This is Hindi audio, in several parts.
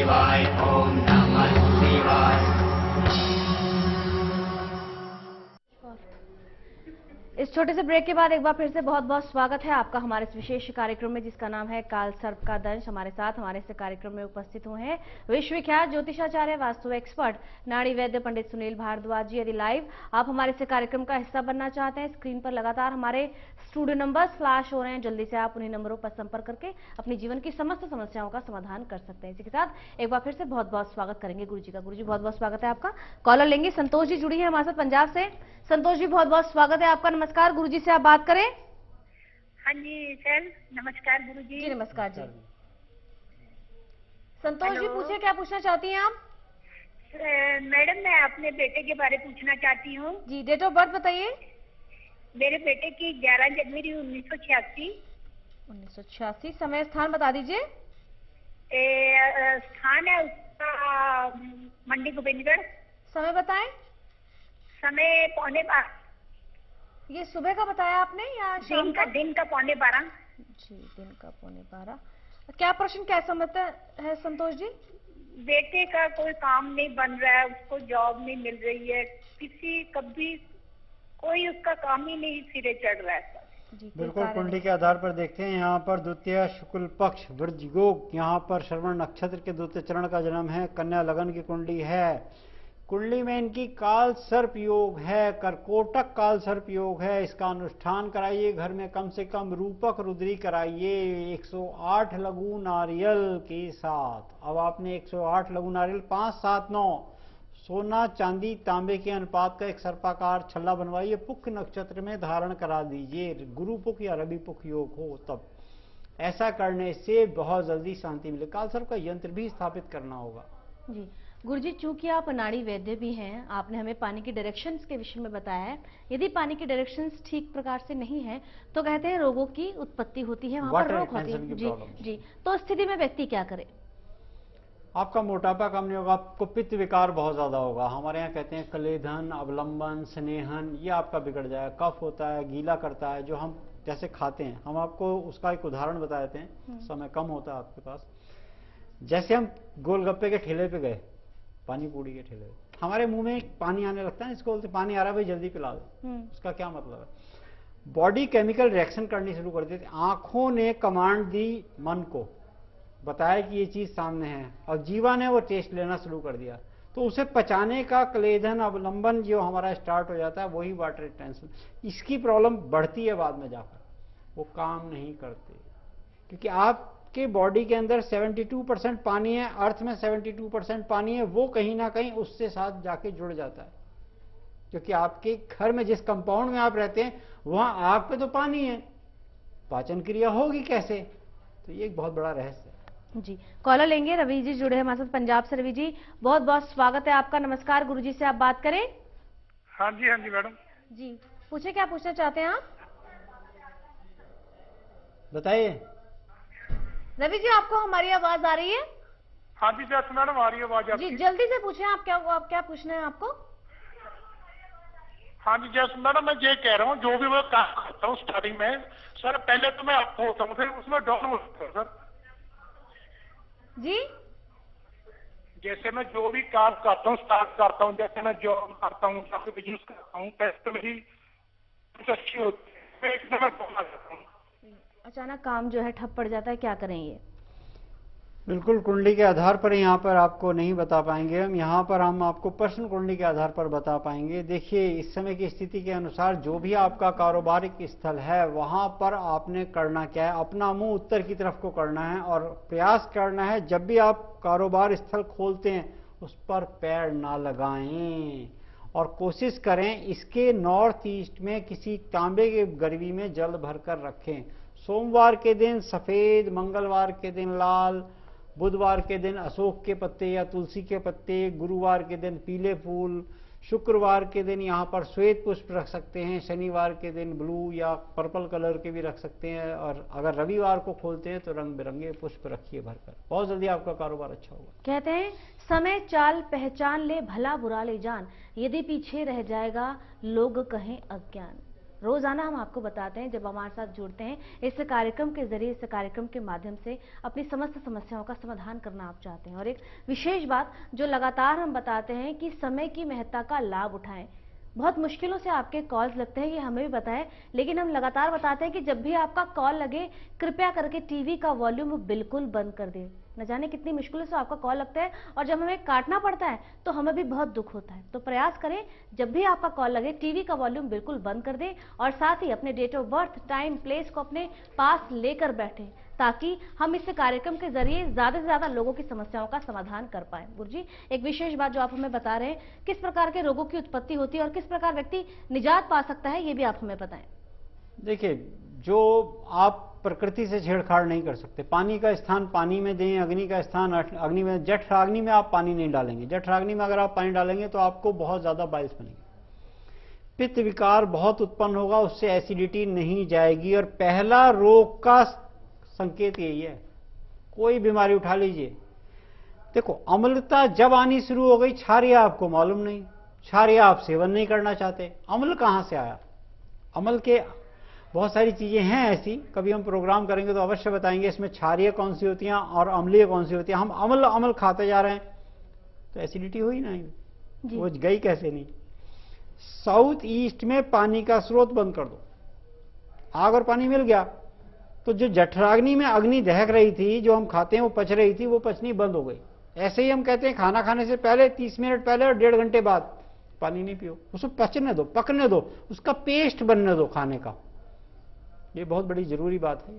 शिवाय, ओम नमः शिवाय। इस छोटे से ब्रेक के बाद एक बार फिर से बहुत बहुत स्वागत है आपका हमारे इस विशेष कार्यक्रम में, जिसका नाम है काल सर्प का दंश। हमारे साथ हमारे इस कार्यक्रम में उपस्थित हुए हैं विश्वविख्यात ज्योतिषाचार्य, वास्तु एक्सपर्ट, नाड़ी वैद्य पंडित सुनील भारद्वाज जी। यदि लाइव आप हमारे इस कार्यक्रम का हिस्सा बनना चाहते हैं, स्क्रीन पर लगातार हमारे स्टूडियो नंबर्स फ्लैश हो रहे हैं, जल्दी से आप उन्हीं नंबरों पर संपर्क करके अपने जीवन की समस्त समस्याओं का समाधान कर सकते हैं। इसी के साथ एक बार फिर से बहुत बहुत स्वागत करेंगे गुरु जी का। गुरु जी बहुत बहुत स्वागत है आपका। कॉलर लेंगे, संतोष जी जुड़ी है हमारे साथ पंजाब से। संतोष जी बहुत बहुत स्वागत है आपका। नमस्कार, गुरु जी से आप बात करें। हाँ जी सर, नमस्कार गुरु जी। जी नमस्कार जी। संतोष जी पूछिए, क्या पूछना चाहती हैं आप? मैडम मैं अपने बेटे के बारे में पूछना चाहती हूँ। जी, डेट ऑफ बर्थ बताइए। मेरे बेटे की 11 जनवरी 1986। 1986। समय स्थान बता दीजिए। स्थान है उसका मंडी गोविंदगढ़। समय बताएं। समय 11:15। ये सुबह का बताया आपने या शाम का? दिन का 11:15। जी, दिन का 11:15। क्या प्रश्न, क्या समझते है संतोष जी? बेटे का कोई काम नहीं बन रहा है, उसको जॉब नहीं मिल रही है, कभी कोई उसका काम ही नहीं सिरे चढ़ रहा है। बिल्कुल कुंडली के आधार पर देखते हैं। यहाँ पर द्वितीय शुक्ल पक्ष वृश्च योग, यहाँ पर श्रवण नक्षत्र के द्वितीय चरण का जन्म है। कन्या लगन की कुंडली है। कुंडली में इनकी काल सर्प योग है, कर्कोटक काल सर्प योग है। इसका अनुष्ठान कराइए, घर में कम से कम रूपक रुद्री कराइए 108 लघु नारियल के साथ। अब आपने 108 लघु नारियल 5, 7, 9 सोना चांदी तांबे के अनुपात का एक सर्पाकार छल्ला बनवाइए, पुख नक्षत्र में धारण करा दीजिए। गुरु पुख या रवि पुख योग हो तब। ऐसा करने से बहुत जल्दी शांति मिले। काल सर्प का यंत्र भी स्थापित करना होगा। जी गुरुजी, चूंकि आप नाड़ी वैद्य भी हैं, आपने हमें पानी की डायरेक्शंस के विषय में बताया है। यदि पानी की डायरेक्शंस ठीक प्रकार से नहीं है तो कहते हैं रोगों की उत्पत्ति होती है, वहां पर रोग होती है। जी जी, तो स्थिति में व्यक्ति क्या करे? आपका मोटापा कम नहीं होगा, आपको पित्त विकार बहुत ज्यादा होगा। हमारे यहाँ कहते हैं कलेधन, अवलंबन, स्नेहन, ये आपका बिगड़ जाएगा। कफ होता है, गीला करता है, जो हम जैसे खाते हैं, हम आपको उसका एक उदाहरण बता देते हैं, समय कम होता है आपके पास। जैसे हम गोलगप्पे के ठेले पे गए, पानी पूरी के ठेले, हमारे मुंह में पानी आने लगता है, इसको बोलते पानी आ रहा है भाई जल्दी पिला दो। उसका क्या मतलब है? बॉडी केमिकल रिएक्शन करनी शुरू कर देती। आंखों ने कमांड दी मन को, बताया कि ये चीज सामने है, और जीवा ने वो टेस्ट लेना शुरू कर दिया, तो उसे पचाने का क्लेधन अवलंबन जो हमारा स्टार्ट हो जाता है, वही वाटर रिटेंशन। इसकी प्रॉब्लम बढ़ती है बाद में जाकर, वो काम नहीं करते, क्योंकि आपके बॉडी के अंदर 72% पानी है, अर्थ में 72% पानी है, वो कहीं ना कहीं उससे साथ जाके जुड़ जाता है। क्योंकि आपके घर में जिस कंपाउंड में आप रहते हैं वहां आग पे तो पानी है, पाचन क्रिया होगी कैसे? तो ये एक बहुत बड़ा रहस्य है। जी, कॉलर लेंगे। रवि जी जुड़े हैं हमारे साथ पंजाब से। रवि जी बहुत बहुत स्वागत है आपका। नमस्कार, गुरुजी से आप बात करें। हाँ जी मैडम जी, पूछे, क्या पूछना चाहते हैं आप? बताइए। रवि जी, आपको हमारी आवाज आ रही है? हाँ जी जैस मैडम आ रही है आवाज आपकी। जी जल्दी से पूछें, आप क्या पूछना है आपको? हाँ जी जैस मैडम, मैं ये कह रहा हूँ, जो भी मैं काम करता हूँ स्टार्टिंग में सर, पहले तो मैं आपको होता हूँ, फिर उसमें डाउन होता हूँ सर जी। जैसे मैं जो भी काम करता हूँ, स्टार्ट करता हूँ, जैसे मैं जॉब करता हूँ या फिर बिजनेस करता हूँ, पैसे मेरी कुछ अच्छी होती है, मैं एक नंबर डाउन आ जाता हूँ। अचानक काम जो है ठप पड़ जाता है, क्या करें ये? बिल्कुल कुंडली के आधार पर यहाँ पर आपको नहीं बता पाएंगे हम। यहाँ पर हम आपको प्रश्न कुंडली के आधार पर बता पाएंगे। देखिए, इस समय की स्थिति के अनुसार जो भी आपका कारोबारिक स्थल है वहां पर आपने करना क्या है, अपना मुंह उत्तर की तरफ को करना है और प्रयास करना है जब भी आप कारोबार स्थल खोलते हैं उस पर पैर ना लगाएं, और कोशिश करें इसके नॉर्थ ईस्ट में किसी तांबे के गरवी में जल भरकर रखें। सोमवार के दिन सफेद, मंगलवार के दिन लाल, बुधवार के दिन अशोक के पत्ते या तुलसी के पत्ते, गुरुवार के दिन पीले फूल, शुक्रवार के दिन यहाँ पर श्वेत पुष्प रख सकते हैं, शनिवार के दिन ब्लू या पर्पल कलर के भी रख सकते हैं, और अगर रविवार को खोलते हैं तो रंग बिरंगे पुष्प रखिए भरकर। बहुत जल्दी आपका कारोबार अच्छा होगा। कहते हैं समय चाल पहचान ले, भला बुरा ले जान, यदि पीछे रह जाएगा लोग कहें अज्ञान। रोजाना हम आपको बताते हैं, जब हमारे साथ जुड़ते हैं इस कार्यक्रम के जरिए, इस कार्यक्रम के माध्यम से अपनी समस्त समस्याओं का समाधान करना आप चाहते हैं। और एक विशेष बात जो लगातार हम बताते हैं कि समय की महत्ता का लाभ उठाएं। बहुत मुश्किलों से आपके कॉल्स लगते हैं, ये हमें भी पता है, लेकिन हम लगातार बताते हैं कि जब भी आपका कॉल लगे कृपया करके टीवी का वॉल्यूम बिल्कुल बंद कर दें। न जाने कितनी मुश्किलों से आपका कॉल लगता है और जब हमें काटना पड़ता है तो हमें भी बहुत दुख होता है। तो प्रयास करें जब भी आपका कॉल लगे टीवी का वॉल्यूम बिल्कुल बंद कर दें और साथ ही अपने date of birth, time, place को अपने पास लेकर बैठें, ताकि हम इस कार्यक्रम के जरिए ज्यादा से ज्यादा लोगों की समस्याओं का समाधान कर पाए। गुरुजी, एक विशेष बात जो आप हमें बता रहे हैं, किस प्रकार के रोगों की उत्पत्ति होती है और किस प्रकार व्यक्ति निजात पा सकता है, ये भी आप हमें बताएं। देखिए, जो आप प्रकृति से छेड़छाड़ नहीं कर सकते, पानी का स्थान पानी में दें, अग्नि का स्थान अग्नि में। जठराग्नि में आप पानी नहीं डालेंगे। जठराग्नि में अगर आप पानी डालेंगे तो आपको बहुत ज्यादा बाइल्स बनेगी, पित्त विकार बहुत उत्पन्न होगा, उससे एसिडिटी नहीं जाएगी। और पहला रोग का संकेत यही है। कोई बीमारी उठा लीजिए, देखो अम्लता जब आनी शुरू हो गई, क्षारिया आपको मालूम नहीं, क्षारिया आप सेवन नहीं करना चाहते, अम्ल कहां से आया? अम्ल के बहुत सारी चीजें हैं ऐसी, कभी हम प्रोग्राम करेंगे तो अवश्य बताएंगे इसमें क्षारीय कौन सी होती हैं और अम्लीय कौन सी होती है। हम अम्ल खाते जा रहे हैं तो एसिडिटी हो ही ना, वो गई कैसे नहीं। साउथ ईस्ट में पानी का स्रोत बंद कर दो, आग और पानी मिल गया तो जो जठराग्नि में अग्नि दहक रही थी, जो हम खाते हैं वो पच रही थी, वो पचनी बंद हो गई। ऐसे ही हम कहते हैं खाना खाने से पहले 30 मिनट पहले और 1.5 घंटे बाद पानी नहीं पियो, उसको पचने दो, पकने दो, उसका पेस्ट बनने दो खाने का। ये बहुत बड़ी जरूरी बात है।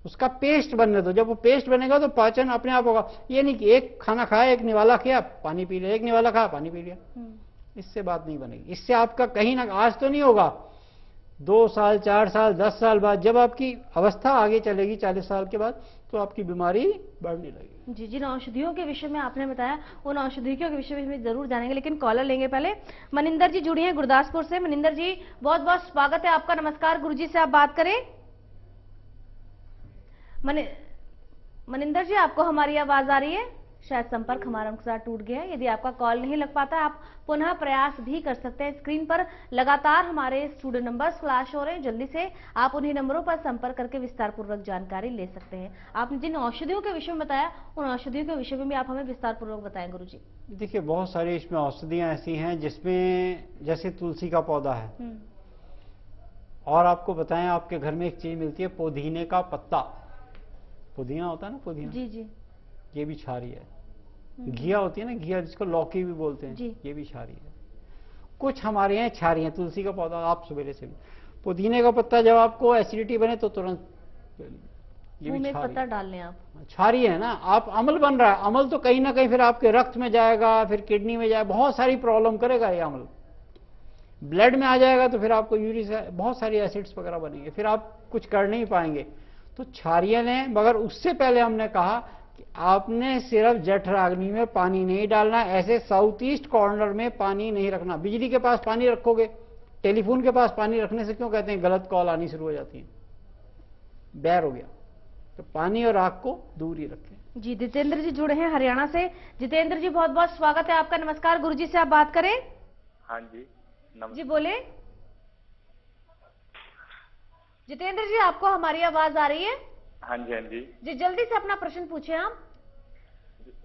उसका पेस्ट बनने दो, जब वो पेस्ट बनेगा तो पाचन अपने आप होगा। ये नहीं कि एक खाना खाया, एक निवाला किया, पानी पी लिया, एक निवाला खाया, पानी पी लिया, इससे बात नहीं बनेगी। इससे आपका कहीं ना, आज तो नहीं होगा, 2 साल, 4 साल, 10 साल बाद जब आपकी अवस्था आगे चलेगी, 40 साल के बाद, तो आपकी बीमारी बढ़ने लगेगी। जी, जिन औषधियों के विषय में आपने बताया उन औषधियों के विषय में हम जरूर जानेंगे, लेकिन कॉलर लेंगे पहले। मनिंदर जी जुड़ी हैं गुरदासपुर से। मनिंदर जी, बहुत बहुत स्वागत है आपका। नमस्कार, गुरुजी से आप बात करें। मनिंदर जी, आपको हमारी आवाज आ रही है? शायद संपर्क हमारा उनके साथ टूट गया है। यदि आपका कॉल नहीं लग पाता, आप पुनः प्रयास भी कर सकते हैं। स्क्रीन पर लगातार हमारे स्टूडियो नंबर्स फ्लैश हो रहे हैं, जल्दी से आप उन्हीं नंबरों पर संपर्क करके विस्तार पूर्वक जानकारी ले सकते हैं। आपने जिन औषधियों के विषय में बताया, उन औषधियों के विषय में भी आप हमें विस्तार पूर्वक बताएं गुरुजी। देखिए, बहुत सारी इसमें औषधियां ऐसी हैं जिसमें जैसे तुलसी का पौधा है, और आपको बताएं आपके घर में एक चीज मिलती है, पुदीने का पत्ता। पुदीना होता है ना, पुदीना, जी जी, ये भी क्षारीय है। घिया होती है ना, घिया जिसको लौकी भी बोलते हैं, ये भी क्षारीय है। कुछ हमारे यहाँ क्षारीय है। तुलसी का पौधा आप सवेरे से, पुदीने का पत्ता जब आपको एसिडिटी बने तो तुरंत ये भी क्षारीय, पत्ता डाल लें आप, क्षारीय है ना। आप अम्ल बन रहा है, अम्ल तो कहीं ना कहीं फिर आपके रक्त में जाएगा, फिर किडनी में जाएगा, बहुत सारी प्रॉब्लम करेगा ये अम्ल। ब्लड में आ जाएगा तो फिर आपको यूरिक, बहुत सारी एसिड्स वगैरह बनेंगे, फिर आप कुछ कर नहीं पाएंगे। तो क्षारीय लें, मगर उससे पहले हमने कहा कि आपने सिर्फ जठराग्नि में पानी नहीं डालना, ऐसे साउथ ईस्ट कॉर्नर में पानी नहीं रखना। बिजली के पास पानी रखोगे, टेलीफोन के पास पानी रखने से क्यों कहते हैं गलत कॉल आनी शुरू हो जाती है, बैर हो गया। तो पानी और आग को दूर ही रखें। जी, जितेंद्र जी जुड़े हैं हरियाणा से। जितेंद्र जी, बहुत बहुत स्वागत है आपका। नमस्कार, गुरुजी से आप बात करें। हाँ जी, जी बोले। जितेंद्र जी, आपको हमारी आवाज आ रही है? हाँ जी, हाँ जी। जी, जल्दी से अपना प्रश्न पूछे आप।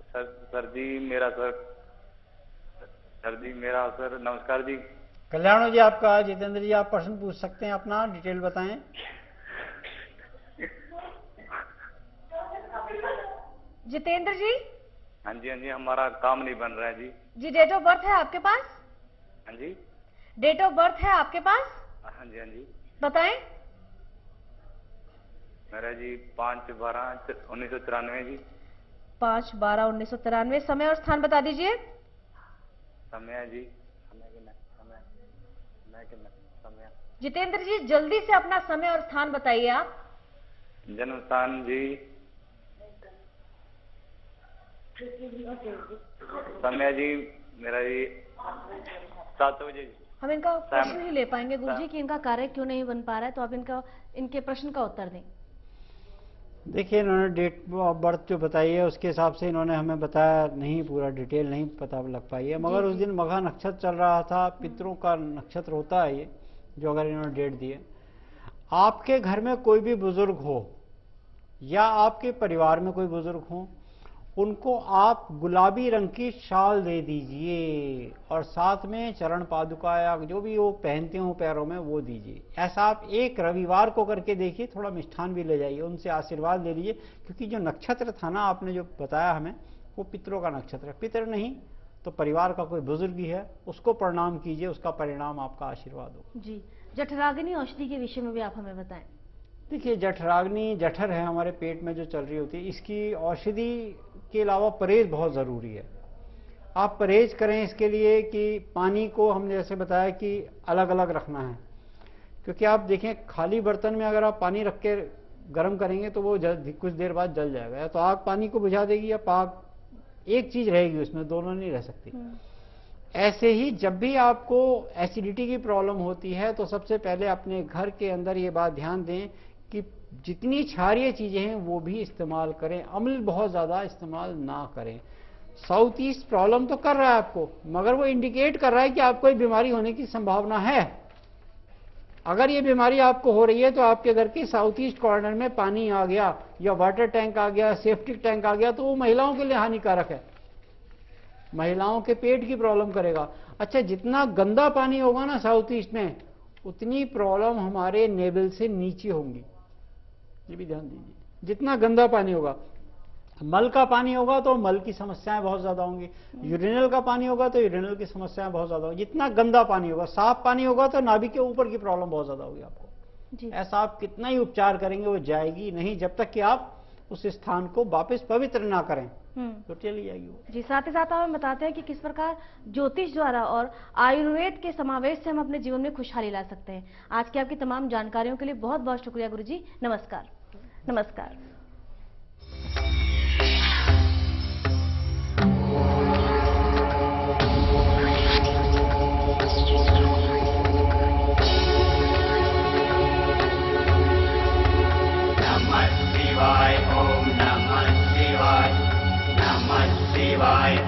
सर जी मेरा सर नमस्कार जी। कल्याण जी आपका। जितेंद्र जी, आप प्रश्न पूछ सकते हैं, अपना डिटेल बताएं। जितेंद्र जी। हाँ जी, हाँ जी, हमारा काम नहीं बन रहा है जी। जी, डेट ऑफ बर्थ है आपके पास? हाँ जी, डेट ऑफ बर्थ है आपके पास? हाँ जी, हाँ जी, बताएं। मेरा जी 5/12/1993 जी। 5/12/1993। समय और स्थान बता दीजिए। समय जी, समय। जितेंद्र जी, जल्दी से अपना समय और स्थान बताइए आप। जन्म स्थान जी, समय जी मेरा जी 7 बजे। हम इनका प्रश्न ही ले पाएंगे गुरुजी कि इनका कार्य क्यों नहीं बन पा रहा है, तो आप इनके प्रश्न का उत्तर दें। देखिए, इन्होंने डेट ऑफ बर्थ जो बताई है उसके हिसाब से इन्होंने हमें बताया नहीं, पूरा डिटेल नहीं पता लग पाई है। मगर उस दिन मघा नक्षत्र चल रहा था, पितरों का नक्षत्र होता है ये, जो अगर इन्होंने डेट दी है, आपके घर में कोई भी बुजुर्ग हो या आपके परिवार में कोई बुजुर्ग हो, उनको आप गुलाबी रंग की शाल दे दीजिए और साथ में चरण पादुका या जो भी वो पहनते हो पैरों में वो दीजिए। ऐसा आप एक रविवार को करके देखिए, थोड़ा मिष्ठान भी ले जाइए, उनसे आशीर्वाद ले लीजिए, क्योंकि जो नक्षत्र था ना आपने जो बताया हमें, वो पितरों का नक्षत्र है। पितर नहीं तो परिवार का कोई बुजुर्ग ही है, उसको प्रणाम कीजिए, उसका परिणाम आपका आशीर्वाद हो। जी, जठराग्नि औषधि के विषय में भी आप हमें बताएं। देखिए, जठराग्नि जठर है हमारे पेट में जो चल रही होती है, इसकी औषधि के अलावा परहेज बहुत ज़रूरी है। आप परहेज करें इसके लिए कि पानी को हमने जैसे बताया कि अलग अलग रखना है, क्योंकि आप देखें खाली बर्तन में अगर आप पानी रख के गर्म करेंगे तो वो कुछ देर बाद जल जाएगा, या तो आग पानी को बुझा देगी या पाक एक चीज रहेगी उसमें, दोनों नहीं रह सकती। ऐसे ही जब भी आपको एसिडिटी की प्रॉब्लम होती है तो सबसे पहले अपने घर के अंदर ये बात ध्यान दें कि जितनी क्षारीय चीजें हैं वो भी इस्तेमाल करें, अम्ल बहुत ज्यादा इस्तेमाल ना करें। साउथ ईस्ट प्रॉब्लम तो कर रहा है आपको, मगर वो इंडिकेट कर रहा है कि आपको ये बीमारी होने की संभावना है। अगर ये बीमारी आपको हो रही है तो आपके घर के साउथ ईस्ट कॉर्नर में पानी आ गया या वाटर टैंक आ गया, सेप्टिक टैंक आ गया, तो वो महिलाओं के लिए हानिकारक है, महिलाओं के पेट की प्रॉब्लम करेगा। अच्छा, जितना गंदा पानी होगा ना साउथ ईस्ट में, उतनी प्रॉब्लम हमारे नेवल से नीचे होंगी, ये भी ध्यान दीजिए। जितना गंदा पानी होगा, मल का पानी होगा तो मल की समस्याएं बहुत ज्यादा होंगी, यूरिनल का पानी होगा तो यूरिनल की समस्याएं बहुत ज्यादा होगी। जितना गंदा पानी होगा, साफ पानी होगा तो नाभि के ऊपर की प्रॉब्लम बहुत ज्यादा होगी आपको जी। ऐसा आप कितना ही उपचार करेंगे वो जाएगी नहीं, जब तक कि आप उस स्थान को वापस पवित्र ना करें तो चली जाएगी वो जी। साथ ही साथ आप बताते हैं कि किस प्रकार ज्योतिष द्वारा और आयुर्वेद के समावेश से हम अपने जीवन में खुशहाली ला सकते हैं। आज की आपकी तमाम जानकारियों के लिए बहुत बहुत शुक्रिया गुरुजी। नमस्कार। नमस्कार।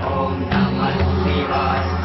Om Namah Shivaya.